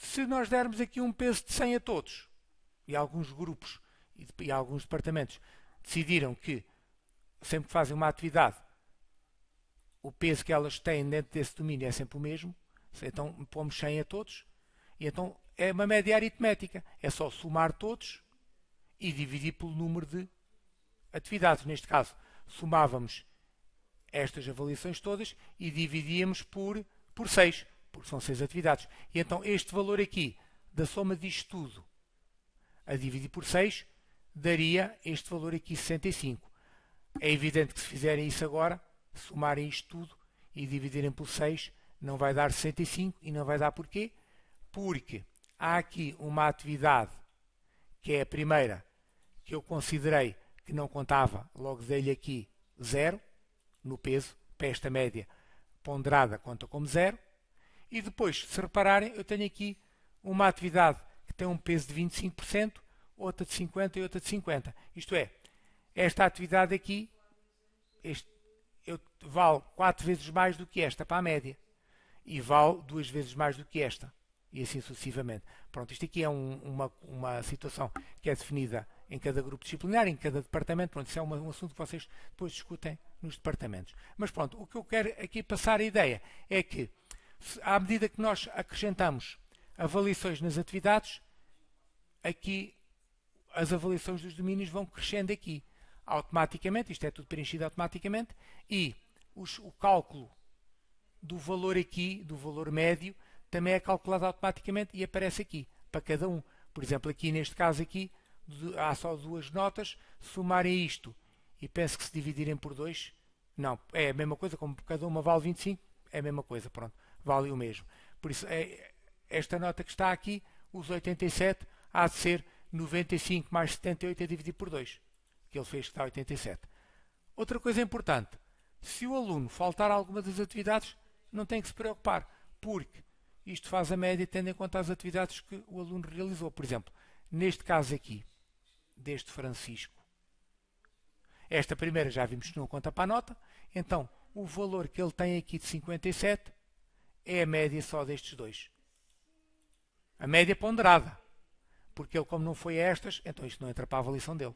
Se nós dermos aqui um peso de 100 a todos, e alguns grupos e alguns departamentos decidiram que sempre que fazem uma atividade o peso que elas têm dentro desse domínio é sempre o mesmo, então pomos 100 a todos, e então é uma média aritmética, é só somar todos e dividir pelo número de atividades. Neste caso, somávamos estas avaliações todas e dividíamos por 6, porque são 6 atividades. E então este valor aqui, da soma disto tudo, a dividir por 6, daria este valor aqui, 65. É evidente que se fizerem isso agora, somarem isto tudo e dividirem por 6, não vai dar 65 e não vai dar porquê? Porque há aqui uma atividade que é a primeira que eu considerei que não contava, logo dei-lhe aqui 0 no peso, para esta média ponderada conta como 0. E depois, se repararem, eu tenho aqui uma atividade que tem um peso de 25%, outra de 50% e outra de 50%. Isto é, esta atividade aqui vale 4 vezes mais do que esta para a média. E vale 2 vezes mais do que esta. e assim sucessivamente. Pronto, isto aqui é uma situação que é definida em cada grupo disciplinar, em cada departamento. Pronto, isso é um assunto que vocês depois discutem nos departamentos. Mas pronto, o que eu quero aqui passar a ideia é que, à medida que nós acrescentamos avaliações nas atividades, aqui as avaliações dos domínios vão crescendo aqui automaticamente, isto é tudo preenchido automaticamente, e o cálculo do valor aqui, do valor médio, também é calculado automaticamente e aparece aqui, para cada um. Por exemplo, aqui neste caso aqui, há só 2 notas, somarem isto e penso que se dividirem por 2, não, é a mesma coisa, como cada uma vale 25, é a mesma coisa, pronto, vale o mesmo. Por isso, esta nota que está aqui, os 87, há de ser 95 mais 78 a dividir por 2, que ele fez que está 87. Outra coisa importante, se o aluno faltar a alguma das atividades, não tem que se preocupar, porque isto faz a média tendo em conta as atividades que o aluno realizou. Por exemplo, neste caso aqui, deste Francisco, esta primeira já vimos que não conta para a nota, então o valor que ele tem aqui de 57 é a média só destes dois. A média ponderada, porque ele, como não foi a estas, então isto não entra para a avaliação dele.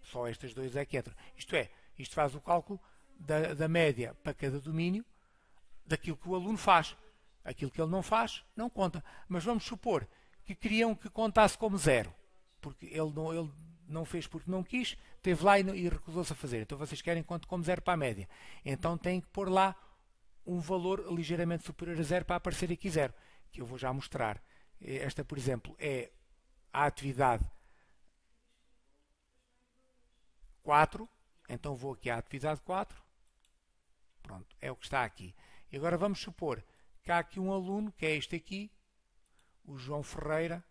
Só estas duas é que entram. Isto é, isto faz o cálculo da média para cada domínio daquilo que o aluno faz. Aquilo que ele não faz, não conta. Mas vamos supor que queriam que contasse como 0, porque ele não fez porque não quis, esteve lá e recusou-se a fazer. Então vocês querem que conte como 0 para a média. Então têm que pôr lá um valor ligeiramente superior a 0 para aparecer aqui 0, que eu vou já mostrar. Esta, por exemplo, é a atividade 4. Então vou aqui à atividade 4. Pronto, é o que está aqui. E agora vamos supor que há aqui um aluno, que é este aqui, o João Ferreira,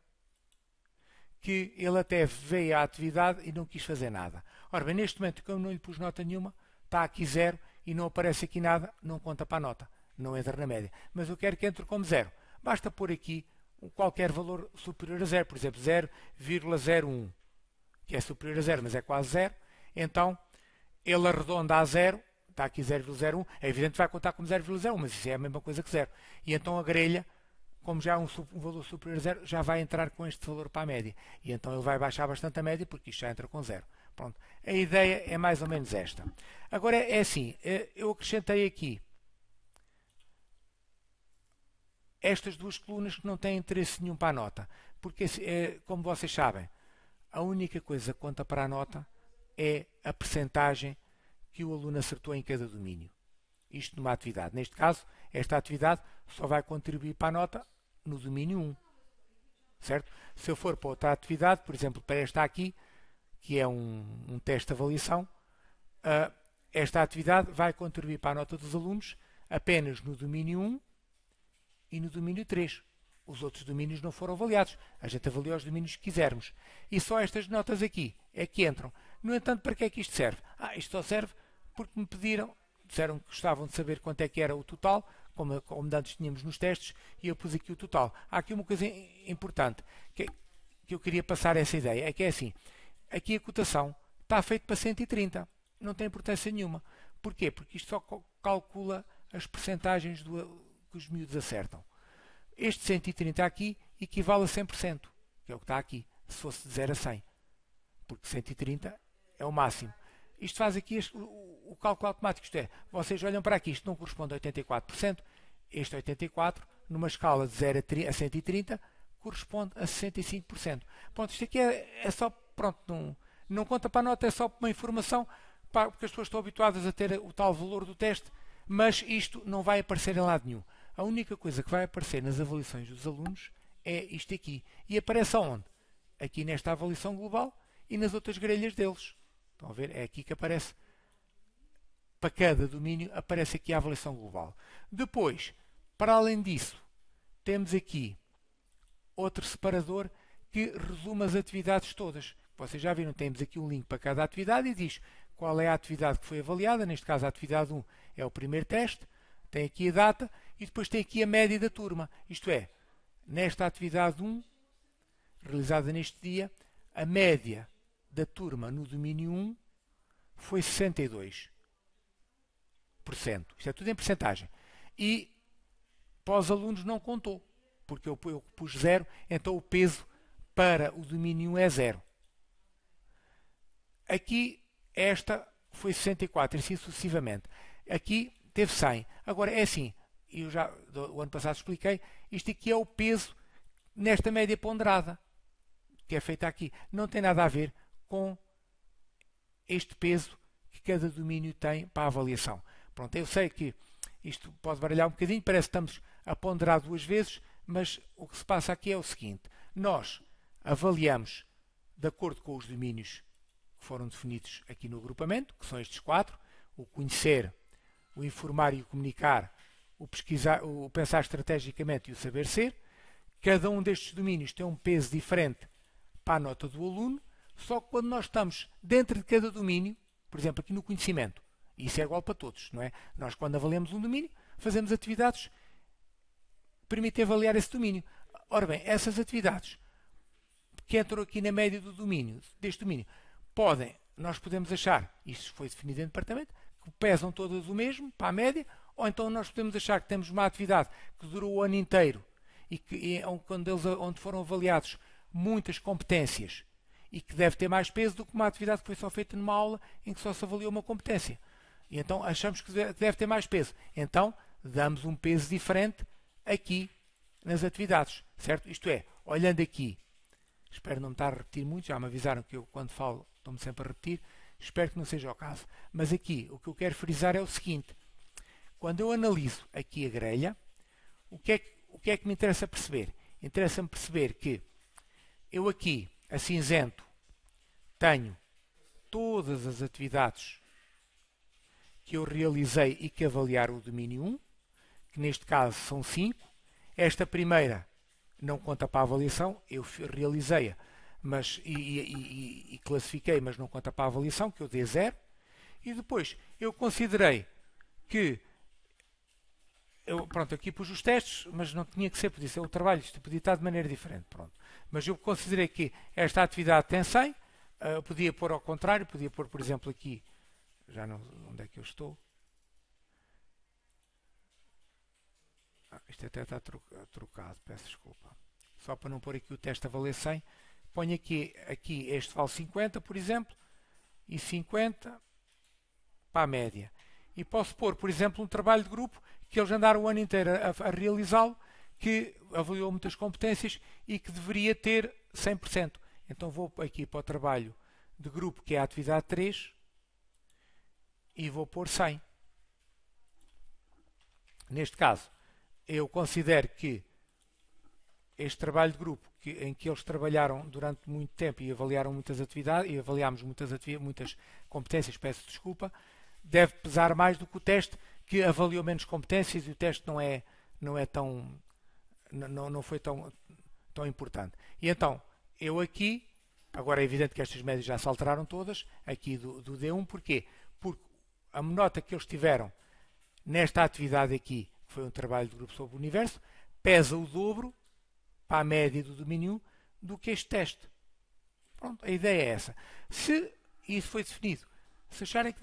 que ele até veio à atividade e não quis fazer nada. Ora bem, neste momento, como não lhe pus nota nenhuma, está aqui 0 e não aparece aqui nada, não conta para a nota, não entra na média. Mas eu quero que entre como 0. Basta pôr aqui qualquer valor superior a 0, por exemplo, 0,01, que é superior a 0, mas é quase 0. Então, ele arredonda a 0, está aqui 0,01, é evidente que vai contar como 0,01, mas isso é a mesma coisa que 0. E então a grelha, como já é um valor superior a 0, já vai entrar com este valor para a média. E então ele vai baixar bastante a média, porque isto já entra com 0. Pronto. A ideia é mais ou menos esta. Agora é assim, eu acrescentei aqui estas duas colunas que não têm interesse nenhum para a nota. Porque, como vocês sabem, a única coisa que conta para a nota é a percentagem que o aluno acertou em cada domínio. Isto numa atividade. Neste caso, esta atividade só vai contribuir para a nota no domínio 1. Certo? Se eu for para outra atividade, por exemplo, para esta aqui, que é um teste de avaliação, esta atividade vai contribuir para a nota dos alunos apenas no domínio 1 e no domínio 3. Os outros domínios não foram avaliados. A gente avalia os domínios que quisermos. E só estas notas aqui é que entram. No entanto, para que é que isto serve? Isto só serve porque me pediram, disseram que gostavam de saber quanto é que era o total, como antes tínhamos nos testes, e eu pus aqui o total. Há aqui uma coisa importante que eu queria passar essa ideia, é que é assim, aqui a cotação está feita para 130, não tem importância nenhuma. Porquê? Porque isto só calcula as percentagens que os miúdos acertam. Este 130 aqui equivale a 100%, que é o que está aqui, se fosse de 0 a 100, porque 130 é o máximo. Isto faz aqui o cálculo automático, isto é, vocês olham para aqui, isto não corresponde a 84%, este 84%, numa escala de 0 a 130, corresponde a 65%. Pronto, isto aqui é só, pronto, não conta para a nota, é só uma informação, porque as pessoas estão habituadas a ter o tal valor do teste, mas isto não vai aparecer em lado nenhum. A única coisa que vai aparecer nas avaliações dos alunos é isto aqui. E aparece aonde? Aqui nesta avaliação global e nas outras grelhas deles. Estão a ver? É aqui que aparece. Para cada domínio aparece aqui a avaliação global. Depois, para além disso, temos aqui outro separador que resume as atividades todas. Vocês já viram, temos aqui um link para cada atividade e diz qual é a atividade que foi avaliada. Neste caso, a atividade 1 é o primeiro teste. Tem aqui a data e depois tem aqui a média da turma. Isto é, nesta atividade 1, realizada neste dia, a média da turma no domínio 1 foi 62%. Isto é tudo em percentagem. E para os alunos não contou. porque eu pus 0, então o peso para o domínio 1 é 0. Aqui esta foi 64 e assim sucessivamente. Aqui teve 100. Agora é assim, eu já o ano passado expliquei, isto aqui é o peso nesta média ponderada, que é feita aqui. Não tem nada a ver com este peso que cada domínio tem para a avaliação. Pronto, eu sei que isto pode baralhar um bocadinho, parece que estamos a ponderar 2 vezes, mas o que se passa aqui é o seguinte: nós avaliamos de acordo com os domínios que foram definidos aqui no agrupamento, que são estes 4, o conhecer, o informar e o comunicar, o pesquisar, o pensar estrategicamente e o saber ser. Cada um destes domínios tem um peso diferente para a nota do aluno, só que quando nós estamos dentro de cada domínio, por exemplo, aqui no conhecimento, isso é igual para todos, não é? Nós, quando avaliamos um domínio, fazemos atividades que permitem avaliar esse domínio. Ora bem, essas atividades que entram aqui na média do domínio, deste domínio, nós podemos achar, isso foi definido em departamento, que pesam todas o mesmo, para a média, ou então nós podemos achar que temos uma atividade que durou o ano inteiro e onde foram avaliados muitas competências e que deve ter mais peso do que uma atividade que foi só feita numa aula em que só se avaliou uma competência. E então achamos que deve ter mais peso. Então damos um peso diferente aqui nas atividades, certo? Isto é, olhando aqui, espero não me estar a repetir muito, já me avisaram que eu quando falo estou-me sempre a repetir, espero que não seja o caso. Mas aqui o que eu quero frisar é o seguinte: quando eu analiso aqui a grelha, o que é que me interessa perceber? Interessa-me perceber que eu aqui, a cinzento, tenho todas as atividades que eu realizei e que avaliaram o domínio 1, que neste caso são 5. Esta primeira não conta para a avaliação, eu realizei-a e classifiquei, mas não conta para a avaliação, que eu dei 0. E depois eu considerei que pronto, aqui pus os testes, mas não tinha que ser, podia ser o trabalho, isto podia estar de maneira diferente. Pronto. Mas eu considerei que esta atividade tem 100, podia pôr ao contrário, podia pôr, por exemplo, aqui, já não onde é que eu estou. Isto até está trocado, peço desculpa. Só para não pôr aqui o teste a valer 100, ponho aqui este vale 50, por exemplo, e 50 para a média. E posso pôr, por exemplo, um trabalho de grupo que eles andaram o ano inteiro a realizá-lo, que avaliou muitas competências e que deveria ter 100%. Então vou aqui para o trabalho de grupo, que é a atividade 3, e vou pôr 100. Neste caso, eu considero que este trabalho de grupo, em que eles trabalharam durante muito tempo e avaliaram muitas atividades, e avaliámos muitas competências, peço desculpa, deve pesar mais do que o teste, que avaliou menos competências e o teste não foi tão importante. E então, eu aqui, agora é evidente que estas médias já se alteraram todas, aqui do D1, porquê? Porque a nota que eles tiveram nesta atividade aqui, que foi um trabalho de grupo sobre o universo, pesa o dobro para a média do domínio 1 do que este teste. Pronto, a ideia é essa. Se isso foi definido, se acharem que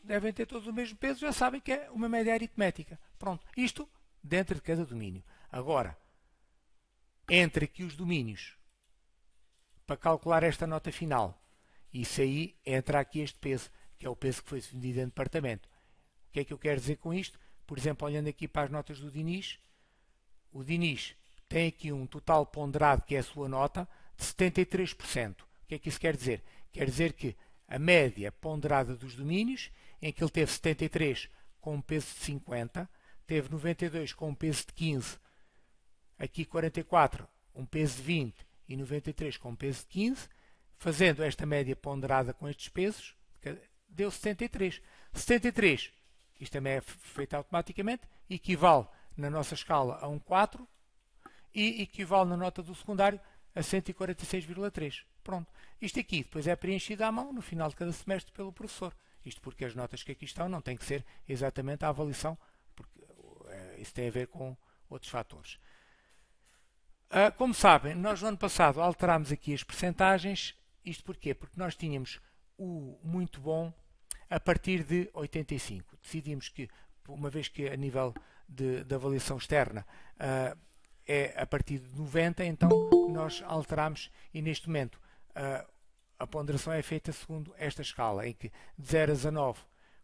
devem ter todos o mesmo peso, já sabem que é uma média aritmética. Pronto, isto dentro de cada domínio. Agora, entre aqui os domínios, para calcular esta nota final, isso aí entra aqui este peso, que é o peso que foi definido em departamento. O que é que eu quero dizer com isto? Por exemplo, olhando aqui para as notas do Diniz, o Diniz tem aqui um total ponderado, que é a sua nota, de 73%. O que é que isso quer dizer? Quer dizer que a média ponderada dos domínios, em que ele teve 73 com um peso de 50, teve 92 com um peso de 15, aqui 44 um peso de 20 e 93 com um peso de 15, fazendo esta média ponderada com estes pesos, deu 73. 73, isto também é feito automaticamente, equivale na nossa escala a um 4 e equivale na nota do secundário a 146,3. Pronto. Isto aqui depois é preenchido à mão no final de cada semestre pelo professor. Isto porque as notas que aqui estão não têm que ser exatamente a avaliação, porque isso tem a ver com outros fatores. Como sabem, nós no ano passado alterámos aqui as percentagens. Isto porquê? Porque nós tínhamos o muito bom a partir de 85. Decidimos que, uma vez que a nível de avaliação externa é a partir de 90, então nós alteramos e neste momento a ponderação é feita segundo esta escala, em que de 0 a 19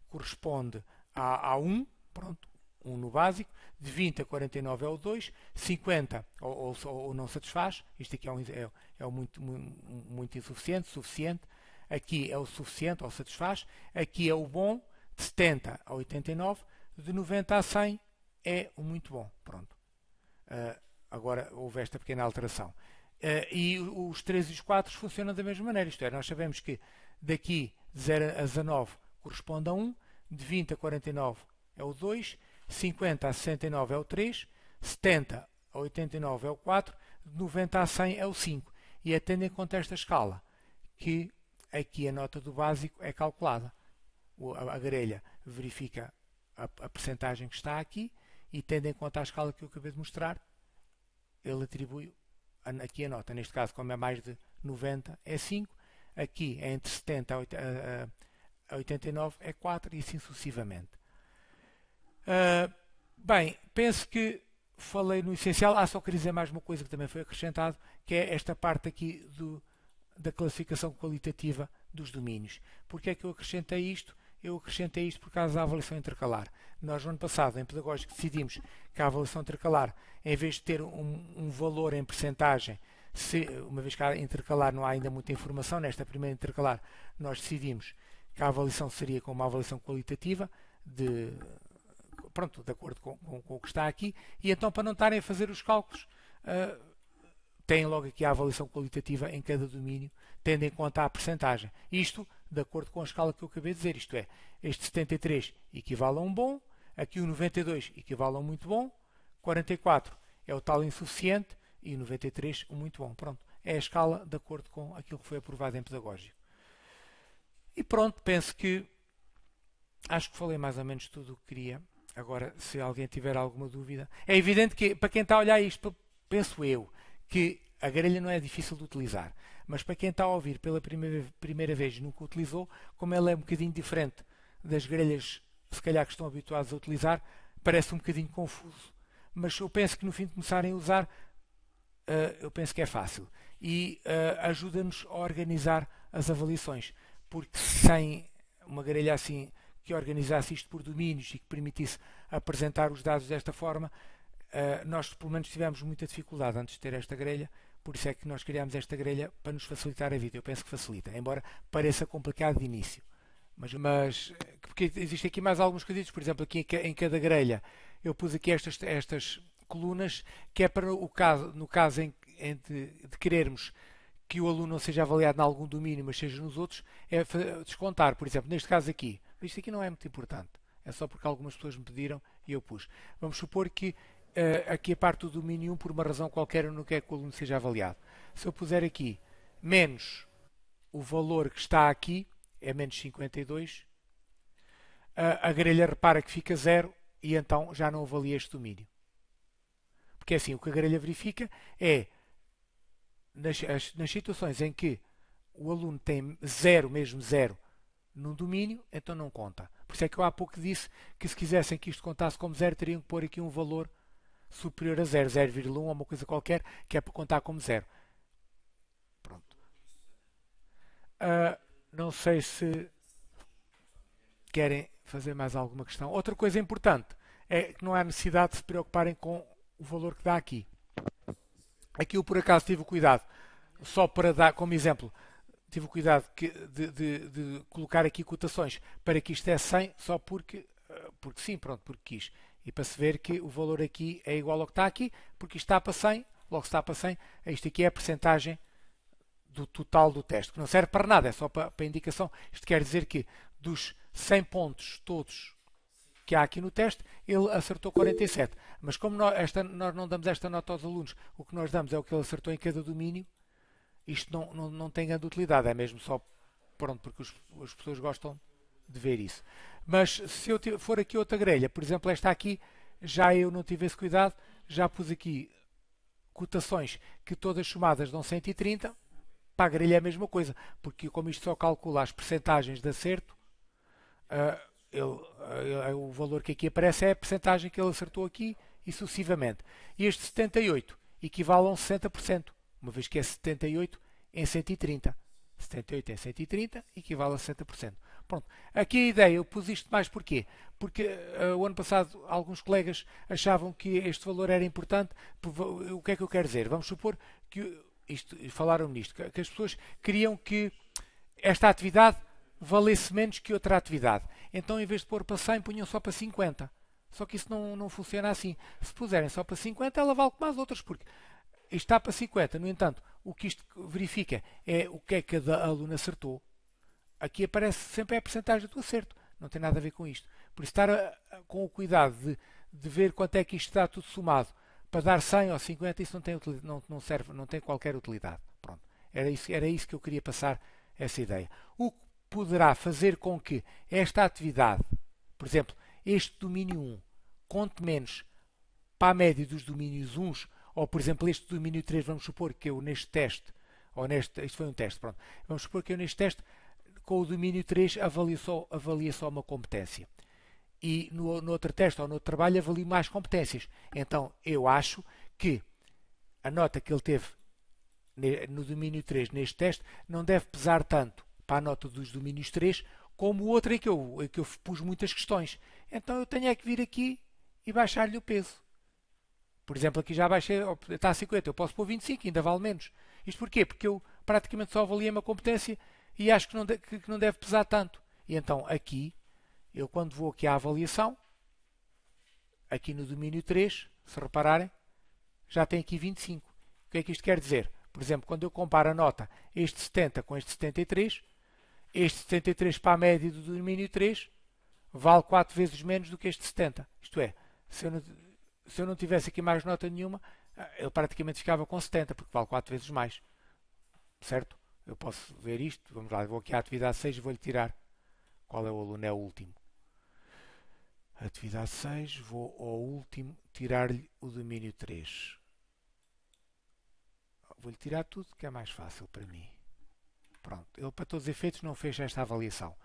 corresponde a 1, pronto, 1 no básico, de 20 a 49 é o 2, 50 ou não satisfaz, isto aqui é o muito insuficiente, suficiente, aqui é o suficiente ou satisfaz, aqui é o bom, de 70 a 89, de 90 a 100 é o muito bom, pronto. Agora houve esta pequena alteração. E os 3 e os 4 funcionam da mesma maneira, isto é, nós sabemos que daqui de 0 a 19 corresponde a 1, de 20 a 49 é o 2, 50 a 69 é o 3, 70 a 89 é o 4, de 90 a 100 é o 5. E é tendo em conta esta escala que aqui a nota do básico é calculada. A grelha verifica a percentagem que está aqui e tendo em conta a escala que eu acabei de mostrar, ele atribui aqui a nota. Neste caso, como é mais de 90, é 5. Aqui é entre 70 a 89 é 4 e assim sucessivamente. Bem, penso que falei no essencial. Só queria dizer mais uma coisa que também foi acrescentado, que é esta parte aqui da classificação qualitativa dos domínios. Porquê é que eu acrescentei isto? Eu acrescentei isto por causa da avaliação intercalar. Nós, no ano passado, em Pedagógico, decidimos que a avaliação intercalar, em vez de ter um valor em percentagem, uma vez que a intercalar não há ainda muita informação, nesta primeira intercalar, nós decidimos que a avaliação seria com uma avaliação qualitativa, de acordo com o que está aqui, e então, para não estarem a fazer os cálculos, têm logo aqui a avaliação qualitativa em cada domínio, tendo em conta a percentagem. Isto de acordo com a escala que eu acabei de dizer, isto é, este 73 equivale a um bom, aqui o 92 equivale a um muito bom, 44 é o tal insuficiente e o 93 o muito bom. Pronto, é a escala de acordo com aquilo que foi aprovado em Pedagógico. E pronto, acho que falei mais ou menos tudo o que queria. Agora, se alguém tiver alguma dúvida, é evidente que para quem está a olhar isto, penso eu, que a grelha não é difícil de utilizar, mas para quem está a ouvir pela primeira vez e nunca utilizou, como ela é um bocadinho diferente das grelhas, se calhar que estão habituados a utilizar, parece um bocadinho confuso. Mas eu penso que no fim de começarem a usar, eu penso que é fácil. E ajuda-nos a organizar as avaliações, porque sem uma grelha assim que organizasse isto por domínios e que permitisse apresentar os dados desta forma, nós pelo menos tivemos muita dificuldade antes de ter esta grelha, por isso é que nós criámos esta grelha para nos facilitar a vida. Eu penso que facilita, embora pareça complicado de início. Mas porque existem aqui mais alguns quesitos, por exemplo, aqui em cada grelha eu pus aqui estas colunas, que é para no caso de querermos que o aluno não seja avaliado em algum domínio, mas seja nos outros, é descontar, por exemplo, neste caso aqui. Isto aqui não é muito importante, é só porque algumas pessoas me pediram e eu pus. Vamos supor que aqui a parte do domínio 1, por uma razão qualquer, eu não quero que o aluno seja avaliado. Se eu puser aqui menos o valor que está aqui, é menos 52, a grelha repara que fica 0 e então já não avalia este domínio. Porque assim, o que a grelha verifica é, nas situações em que o aluno tem 0, mesmo 0, num domínio, então não conta. Por isso é que eu há pouco disse que se quisessem que isto contasse como 0, teriam que pôr aqui um valor superior a 0, 0,1 ou uma coisa qualquer, que é para contar como 0. Pronto. Não sei se querem fazer mais alguma questão. Outra coisa importante é que não há necessidade de se preocuparem com o valor que dá aqui. Aqui eu por acaso tive o cuidado, só para dar como exemplo, tive o cuidado de colocar aqui cotações para que isto é 100, só porque sim, pronto, porque quis. E para se ver que o valor aqui é igual ao que está aqui, porque isto está para 100, logo está para 100, isto aqui é a percentagem do total do teste, que não serve para nada, é só para indicação. Isto quer dizer que dos 100 pontos todos que há aqui no teste, ele acertou 47. Mas como nós não damos esta nota aos alunos, o que nós damos é o que ele acertou em cada domínio, isto não tem grande utilidade, é mesmo só pronto, porque as pessoas gostam de ver isso. Mas se eu for aqui outra grelha, por exemplo, esta aqui, já eu não tive esse cuidado, já pus aqui cotações que todas somadas dão 130, para a grelha é a mesma coisa, porque como isto só calcula as percentagens de acerto, o valor que aqui aparece é a percentagem que ele acertou aqui e sucessivamente. E este 78 equivale a um 60%, uma vez que é 78 em 130. 78 em 130 equivale a 60%. Pronto. Aqui a ideia, eu pus isto mais porquê? Porque o ano passado alguns colegas achavam que este valor era importante. O que é que eu quero dizer? Vamos supor que falaram nisto, que as pessoas queriam que esta atividade valesse menos que outra atividade. Então, em vez de pôr para 100, punham só para 50. Só que isso não funciona assim. Se puserem só para 50, ela vale como as outras, porque isto está para 50. No entanto, o que isto verifica é o que é que cada aluno acertou. Aqui aparece sempre a percentagem do acerto. Não tem nada a ver com isto. Por isso, estar com o cuidado de ver quanto é que isto está tudo somado para dar 100 ou 50, isso não serve, não tem qualquer utilidade. Pronto. Era isso que eu queria passar, essa ideia. O que poderá fazer com que esta atividade, por exemplo, este domínio 1, conte menos para a média dos domínios 1, ou por exemplo este domínio 3, vamos supor que eu neste teste, isto foi um teste, pronto, vamos supor que eu neste teste, com o domínio 3, avalia só uma competência. E no outro teste ou no outro trabalho avalio mais competências. Então eu acho que a nota que ele teve no domínio 3 neste teste não deve pesar tanto para a nota dos domínios 3 como o outro em que eu pus muitas questões. Então eu tenho é que vir aqui e baixar-lhe o peso. Por exemplo, aqui já baixei, está a 50, eu posso pôr 25, ainda vale menos. Isto porquê? Porque eu praticamente só avaliei uma competência e acho que não deve pesar tanto. E então aqui, eu quando vou aqui à avaliação, aqui no domínio 3, se repararem, já tem aqui 25. O que é que isto quer dizer? Por exemplo, quando eu comparo a nota este 70 com este 73, este 73 para a média do domínio 3 vale 4 vezes menos do que este 70. Isto é, se eu não tivesse aqui mais nota nenhuma, ele praticamente ficava com 70, porque vale 4 vezes mais. Certo? Eu posso ver isto. Vamos lá, vou aqui à atividade 6 e vou-lhe tirar. Qual é o aluno? É o último. Atividade 6, vou ao último tirar-lhe o domínio 3. Vou-lhe tirar tudo, que é mais fácil para mim. Pronto, ele para todos os efeitos não fez esta avaliação.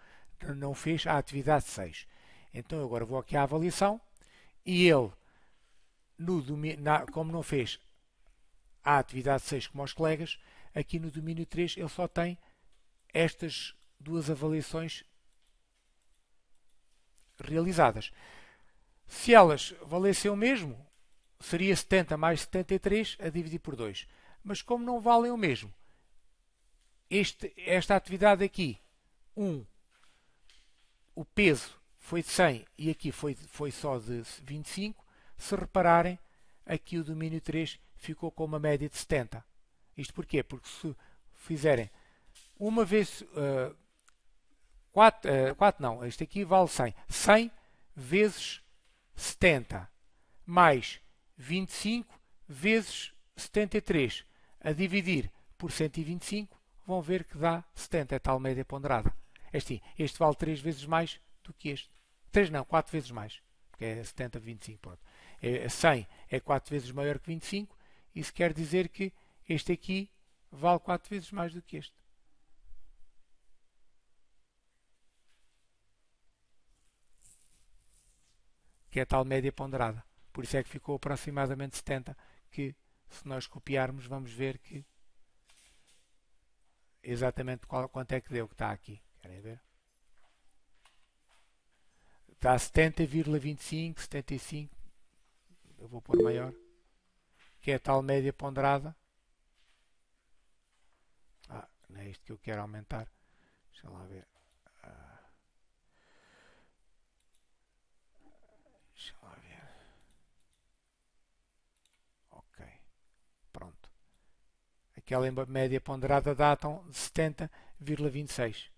Não fez a atividade 6. Então eu agora vou aqui à avaliação e ele, como não fez a atividade 6 como aos colegas, aqui no domínio 3 ele só tem estas duas avaliações realizadas. Se elas valessem o mesmo, seria 70 mais 73 a dividir por 2. Mas como não valem o mesmo, esta atividade aqui, o peso foi de 100 e aqui foi só de 25, se repararem, aqui o domínio 3 ficou com uma média de 70. Isto porquê? Porque se fizerem uma vez... 4 não, este aqui vale 100. 100 vezes 70 mais 25 vezes 73 a dividir por 125, vão ver que dá 70, é tal média ponderada. Este vale 3 vezes mais do que este. 3 não, 4 vezes mais, porque é 70, 25. Pronto. 100 é 4 vezes maior que 25, isso quer dizer que este aqui vale 4 vezes mais do que este. Que é a tal média ponderada. Por isso é que ficou aproximadamente 70, que se nós copiarmos vamos ver que exatamente quanto é que deu que está aqui. Querem ver? Está 70,25, 75, eu vou pôr maior, que é a tal média ponderada. Não é isto que eu quero aumentar. Deixa lá ver. Deixa lá ver. Ok. Pronto. Aquela média ponderada dá então de 70,26.